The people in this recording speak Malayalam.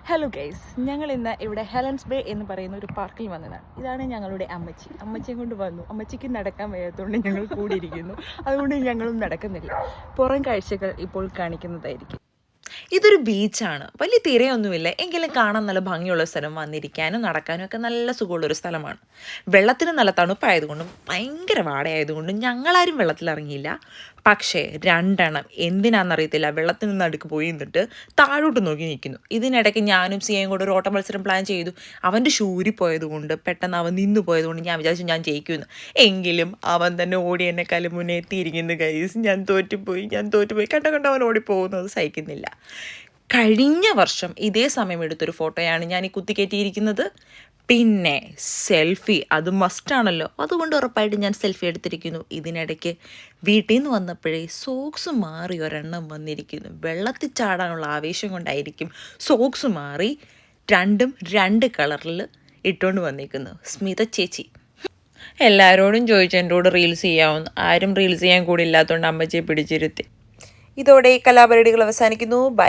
ഹലോ ഗൈസ്, ഞങ്ങൾ ഇന്ന് ഇവിടെ ഹെലൻസ് ബേ എന്ന് പറയുന്ന ഒരു പാർക്കിൽ വന്നതാണ്. ഇതാണ് ഞങ്ങളുടെ അമ്മച്ചിയെ കൊണ്ട് വന്നു. അമ്മച്ചിക്ക് നടക്കാൻ വയ്യാത്തതുകൊണ്ട് ഞങ്ങൾ കൂടിയിരിക്കുന്നു. അതുകൊണ്ട് ഞങ്ങളും നടക്കുന്നില്ല. പുറം കാഴ്ചകൾ ഇപ്പോൾ കാണിക്കുന്നതായിരിക്കും. ഇതൊരു ബീച്ചാണ്. വലിയ തിരയൊന്നുമില്ല, എങ്കിലും കാണാൻ നല്ല ഭംഗിയുള്ള സ്ഥലം, വന്നിരിക്കാനും നടക്കാനും ഒക്കെ നല്ല സുഖമുള്ളൊരു സ്ഥലമാണ്. വെള്ളത്തിന് നല്ല തണുപ്പായതുകൊണ്ടും ഭയങ്കര വാടയായതുകൊണ്ടും ഞങ്ങളാരും വെള്ളത്തിലിറങ്ങിയില്ല. പക്ഷേ രണ്ടെണ്ണം എന്തിനാണെന്നറിയത്തില്ല വെള്ളത്തിൽ നടുക്ക് പോയി നിന്നിട്ട് താഴോട്ട് നോക്കി നിൽക്കുന്നു. ഇതിനിടയ്ക്ക് ഞാനും സിയയും കൂടെ ഒരു ഓട്ട മത്സരം പ്ലാൻ ചെയ്തു. അവൻ്റെ ഷൂരി പോയതുകൊണ്ട് പെട്ടെന്ന് അവൻ നിന്നു പോയതുകൊണ്ട് ഞാൻ വിചാരിച്ചു ഞാൻ ജയിക്കുമെന്ന്. എങ്കിലും അവൻ തന്നെ ഓടി എന്നെക്കാളും മുന്നേ എത്തിയിരിക്കുന്നു ഗൈസ്. ഞാൻ തോറ്റുപോയി. കണ്ട അവൻ ഓടിപ്പോകുന്നത് സഹിക്കുന്നില്ല. കഴിഞ്ഞ വർഷം ഇതേ സമയം എടുത്തൊരു ഫോട്ടോയാണ് ഞാൻ ഈ കുത്തിക്കയറ്റിയിരിക്കുന്നത്. പിന്നെ സെൽഫി അത് മസ്റ്റാണല്ലോ, അതുകൊണ്ട് ഉറപ്പായിട്ട് ഞാൻ സെൽഫി എടുത്തിരിക്കുന്നു. ഇതിനിടയ്ക്ക് വീട്ടിൽ നിന്ന് വന്നപ്പോഴേ സോക്സ് മാറി ഒരെണ്ണം വന്നിരിക്കുന്നു. വെള്ളത്തിൽ ചാടാനുള്ള ആവേശം കൊണ്ടായിരിക്കും സോക്സ് മാറി രണ്ടും രണ്ട് കളറിൽ ഇട്ടുകൊണ്ട് വന്നിരിക്കുന്നു. സ്മിത ചേച്ചി എല്ലാവരോടും ചോദിച്ചു എന്നോട് റീൽസ് ചെയ്യാമെന്ന്. ആരും റീൽസ് ചെയ്യാൻ കൂടി ഇല്ലാത്തതുകൊണ്ട് അമ്മച്ചിയെ പിടിച്ചിരുത്തി. ഇതോടെ കലാപരിപാടികൾ അവസാനിക്കുന്നു. ബൈ.